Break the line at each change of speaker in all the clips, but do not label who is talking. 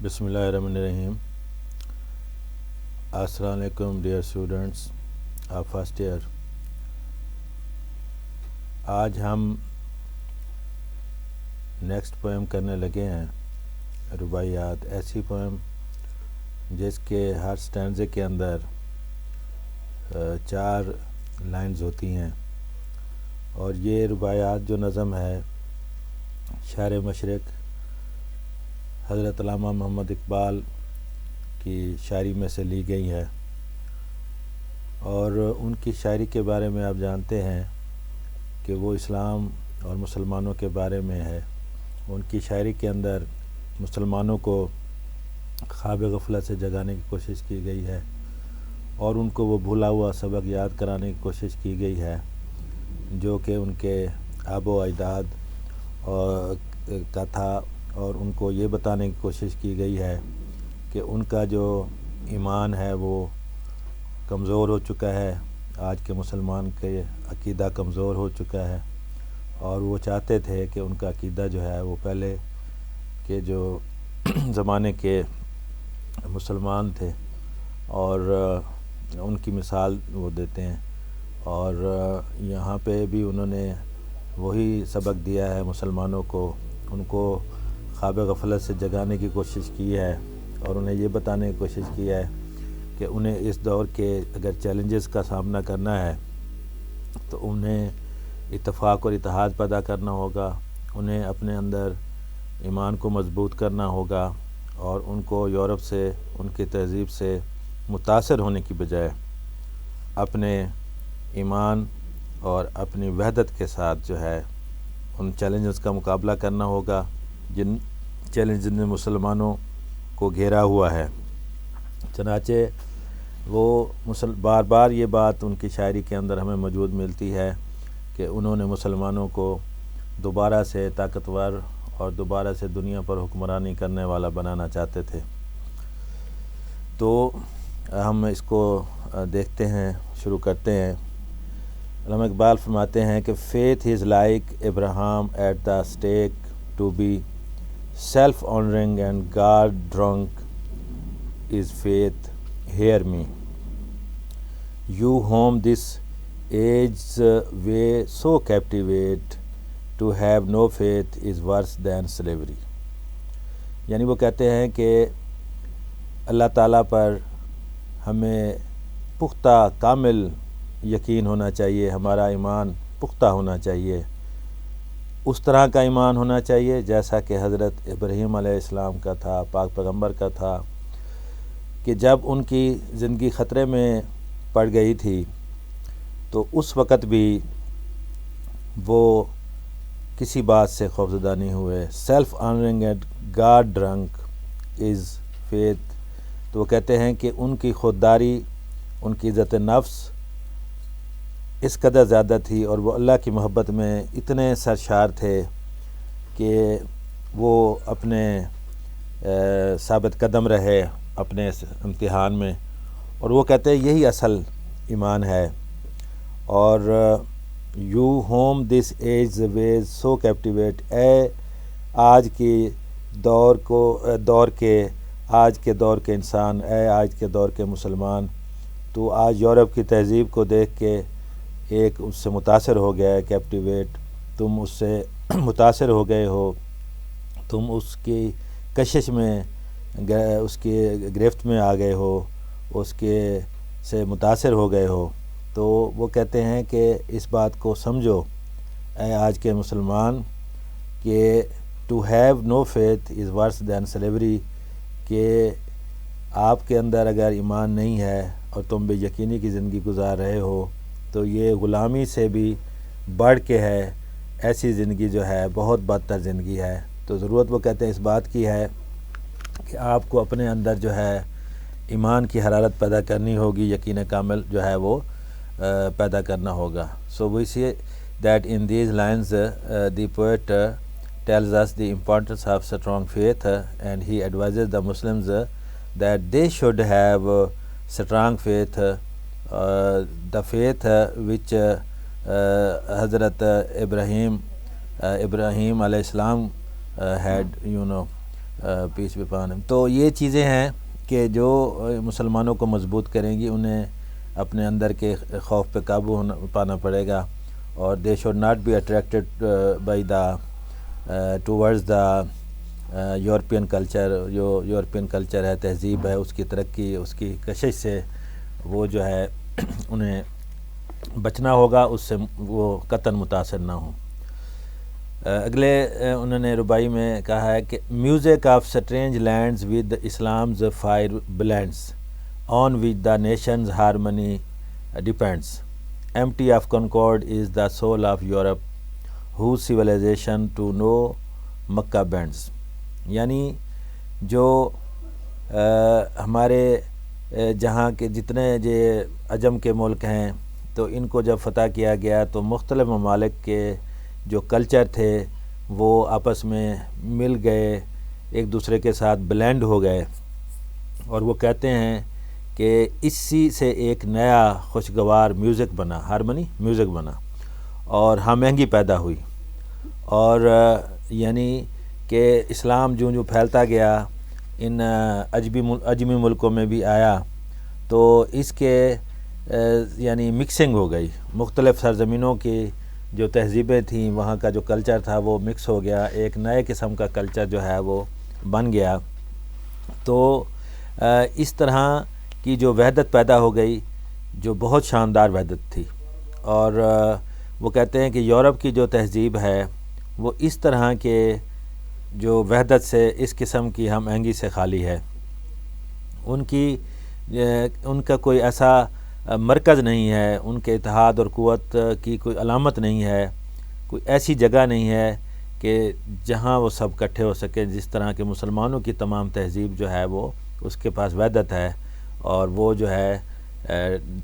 بسم اللہ الرحمن الرحیم۔ السلام علیکم dear students of first year. آج ہم نیکسٹ پوئم کرنے لگے ہیں، رباعیات، ایسی پوئم جس کے ہر سٹینزے کے اندر 4 لائنز ہوتی ہیں، اور یہ رباعیات جو نظم ہے شہر مشرق حضرت علامہ محمد اقبال کی شاعری میں سے لی گئی ہے، اور ان کی شاعری کے بارے میں آپ جانتے ہیں کہ وہ اسلام اور مسلمانوں کے بارے میں ہے۔ ان کی شاعری کے اندر مسلمانوں کو خواب غفلت سے جگانے کی کوشش کی گئی ہے، اور ان کو وہ بھولا ہوا سبق یاد کرانے کی کوشش کی گئی ہے جو کہ ان کے آبا و اجداد کا تھا، اور ان کو یہ بتانے کی کوشش کی گئی ہے کہ ان کا جو ایمان ہے وہ کمزور ہو چکا ہے، آج کے مسلمان کے عقیدہ کمزور ہو چکا ہے، اور وہ چاہتے تھے کہ ان کا عقیدہ جو ہے وہ پہلے کے جو زمانے کے مسلمان تھے، اور ان کی مثال وہ دیتے ہیں، اور یہاں پہ بھی انہوں نے وہی سبق دیا ہے مسلمانوں کو، ان کو خواب غفلت سے جگانے کی کوشش کی ہے، اور انہیں یہ بتانے کی کوشش کی ہے کہ انہیں اس دور کے اگر چیلنجز کا سامنا کرنا ہے تو انہیں اتفاق اور اتحاد پیدا کرنا ہوگا، انہیں اپنے اندر ایمان کو مضبوط کرنا ہوگا، اور ان کو یورپ سے، ان کی تہذیب سے متاثر ہونے کی بجائے اپنے ایمان اور اپنی وحدت کے ساتھ جو ہے ان چیلنجز کا مقابلہ کرنا ہوگا جن چیلنج نے مسلمانوں کو گھیرا ہوا ہے۔ چنانچہ وہ بار بار یہ بات ان کی شاعری کے اندر ہمیں موجود ملتی ہے کہ انہوں نے مسلمانوں کو دوبارہ سے طاقتور اور دوبارہ سے دنیا پر حکمرانی کرنے والا بنانا چاہتے تھے۔ تو ہم اس کو دیکھتے ہیں، شروع کرتے ہیں۔ علامہ اقبال فرماتے ہیں کہ faith is like Abraham at the stake to be self-honoring and God-drunk is faith, hear me. You whom this age's way so captivate, to have no faith is worse than slavery. یعنی وہ کہتے ہیں کہ اللہ تعالیٰ پر ہمیں پختہ کامل یقین ہونا چاہیے، ہمارا ایمان پختہ ہونا چاہیے، اس طرح کا ایمان ہونا چاہیے جیسا کہ حضرت ابراہیم علیہ السلام کا تھا، پاک پیغمبر کا تھا، کہ جب ان کی زندگی خطرے میں پڑ گئی تھی تو اس وقت بھی وہ کسی بات سے خوفزدہ نہیں ہوئے۔ Self honouring and God drink is faith, تو وہ کہتے ہیں کہ ان کی خودداری، ان کی عزت نفس اس قدر زیادہ تھی، اور وہ اللہ کی محبت میں اتنے سرشار تھے کہ وہ اپنے ثابت قدم رہے اپنے امتحان میں، اور وہ کہتے ہیں یہی اصل ایمان ہے۔ اور یو ہوم دس ایج ویز سو کیپٹیویٹ، اے آج کی دور کے انسان، اے آج کے دور کے مسلمان، تو آج یورپ کی تہذیب کو دیکھ کے ایک اس سے متاثر ہو گیا ہے، کیپٹیویٹ، تم اس سے متاثر ہو گئے ہو، تم اس کی کشش میں، اس کی گرفت میں آ گئے ہو، اس کے سے متاثر ہو گئے ہو۔ تو وہ کہتے ہیں کہ اس بات کو سمجھو اے آج کے مسلمان کہ to have no faith is worse than slavery, کہ آپ کے اندر اگر ایمان نہیں ہے اور تم بے یقینی کی زندگی گزار رہے ہو تو یہ غلامی سے بھی بڑھ کے ہے، ایسی زندگی جو ہے بہت بدتر زندگی ہے۔ تو ضرورت وہ کہتے ہیں اس بات کی ہے کہ آپ کو اپنے اندر جو ہے ایمان کی حرارت پیدا کرنی ہوگی، یقین کامل جو ہے وہ پیدا کرنا ہوگا۔ So we see that in these lines the poet tells us the importance of strong faith, and he advises the Muslims that they should have strong faith, the faith which Hazrat Ibrahim علیہ السلام had, پیس بھی پان. تو یہ چیزیں ہیں کہ جو مسلمانوں کو مضبوط کریں گی. انہیں اپنے اندر کے خوف پہ قابو پانا پڑے گا, اور they should not be attracted by the towards the European culture. جو یورپین کلچر ہے, تہذیب ہے, اس کی ترقی, اس کی کشش سے وہ جو ہے انہیں بچنا ہوگا, اس سے وہ قطعاً متاثر نہ ہوں. اگلے انہوں نے ربائی میں کہا ہے کہ music of strange lands with Islam's fire blends on which the nation's harmony depends. Amity of concord is the soul of Europe whose civilization to no Mecca bends. یعنی جو ہمارے جہاں کے جتنے یہ عجم کے ملک ہیں, تو ان کو جب فتح کیا گیا تو مختلف ممالک کے جو کلچر تھے وہ آپس میں مل گئے, ایک دوسرے کے ساتھ بلینڈ ہو گئے, اور وہ کہتے ہیں کہ اسی سے ایک نیا خوشگوار میوزک بنا, ہارمنی میوزک بنا, اور ہم آہنگی پیدا ہوئی. اور یعنی کہ اسلام جو پھیلتا گیا ان عجمی ملکوں میں بھی آیا, تو اس کے یعنی مکسنگ ہو گئی. مختلف سرزمینوں کی جو تہذیبیں تھیں, وہاں کا جو کلچر تھا وہ مکس ہو گیا, ایک نئے قسم کا کلچر جو ہے وہ بن گیا. تو اس طرح کی جو وحدت پیدا ہو گئی, جو بہت شاندار وحدت تھی. اور وہ کہتے ہیں کہ یورپ کی جو تہذیب ہے وہ اس طرح کے جو وحدت سے, اس قسم کی ہم آہنگی سے خالی ہے. ان کا کوئی ایسا مرکز نہیں ہے, ان کے اتحاد اور قوت کی کوئی علامت نہیں ہے, کوئی ایسی جگہ نہیں ہے کہ جہاں وہ سب اکٹھے ہو سکے. جس طرح کے مسلمانوں کی تمام تہذیب جو ہے وہ اس کے پاس وحدت ہے, اور وہ جو ہے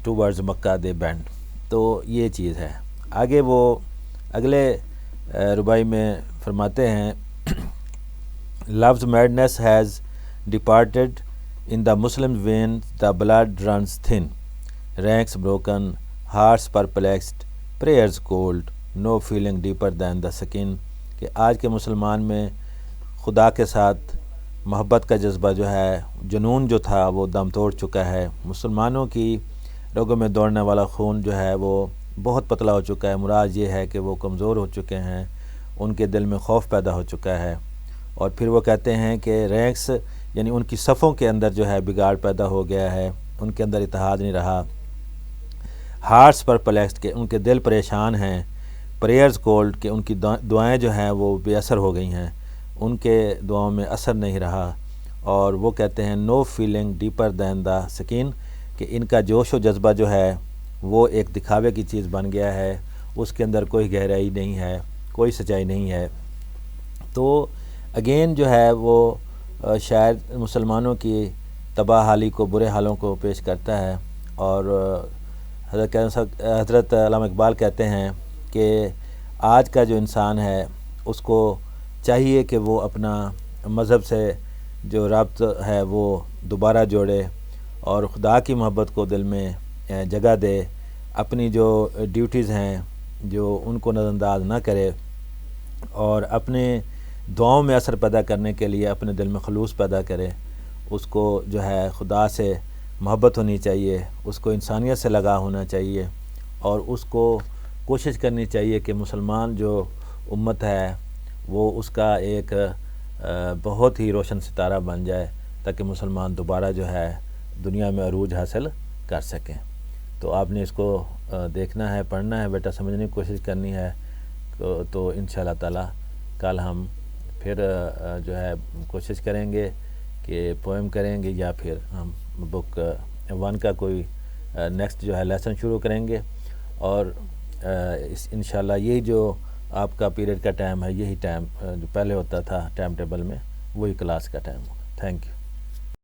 ٹوورڈز مکہ دے بینڈ. تو یہ چیز ہے. آگے وہ اگلے ربائی میں فرماتے ہیں Love's madness has departed in the Muslim vein, the blood runs thin, ranks broken, hearts perplexed, prayers cold, no feeling deeper than the skin. کہ آج کے مسلمان میں خدا کے ساتھ محبت کا جذبہ جو ہے, جنون جو تھا وہ دم توڑ چکا ہے. مسلمانوں کی رگوں میں دوڑنے والا خون جو ہے وہ بہت پتلا ہو چکا ہے. مراد یہ ہے کہ وہ کمزور ہو چکے ہیں, ان کے دل میں خوف پیدا ہو چکا ہے. اور پھر وہ کہتے ہیں کہ رینکس یعنی ان کی صفوں کے اندر جو ہے بگاڑ پیدا ہو گیا ہے, ان کے اندر اتحاد نہیں رہا. ہارٹس پر پلیکسڈ کہ ان کے دل پریشان ہیں. پریئرز کولڈ کہ ان کی دعائیں جو ہیں وہ بے اثر ہو گئی ہیں, ان کے دعاؤں میں اثر نہیں رہا. اور وہ کہتے ہیں نو فیلنگ ڈیپر دین دا سکین کہ ان کا جوش و جذبہ جو ہے وہ ایک دکھاوے کی چیز بن گیا ہے, اس کے اندر کوئی گہرائی نہیں ہے, کوئی سچائی نہیں ہے. تو اگین جو ہے وہ شاید مسلمانوں کی تباہ حالی کو, برے حالوں کو پیش کرتا ہے. اور حضرت علامہ اقبال کہتے ہیں کہ آج کا جو انسان ہے اس کو چاہیے کہ وہ اپنا مذہب سے جو رابط ہے وہ دوبارہ جوڑے, اور خدا کی محبت کو دل میں جگہ دے. اپنی جو ڈیوٹیز ہیں جو ان کو نظر انداز نہ کرے, اور اپنے دعاؤں میں اثر پیدا کرنے کے لیے اپنے دل میں خلوص پیدا کرے. اس کو جو ہے خدا سے محبت ہونی چاہیے, اس کو انسانیت سے لگا ہونا چاہیے, اور اس کو کوشش کرنی چاہیے کہ مسلمان جو امت ہے وہ اس کا ایک بہت ہی روشن ستارہ بن جائے, تاکہ مسلمان دوبارہ جو ہے دنیا میں عروج حاصل کر سکیں. تو آپ نے اس کو دیکھنا ہے, پڑھنا ہے بیٹا, سمجھنے کی کوشش کرنی ہے. تو انشاءاللہ تعالی کل ہم پھر جو ہے کوشش کریں گے کہ پوئم کریں گے, یا پھر ہم بک 1 کا کوئی نیکسٹ جو ہے لیسن شروع کریں گے. اور انشاءاللہ یہی جو آپ کا پیریڈ کا ٹائم ہے, یہی ٹائم جو پہلے ہوتا تھا ٹائم ٹیبل میں, وہی کلاس کا ٹائم ہوگا. Thank you.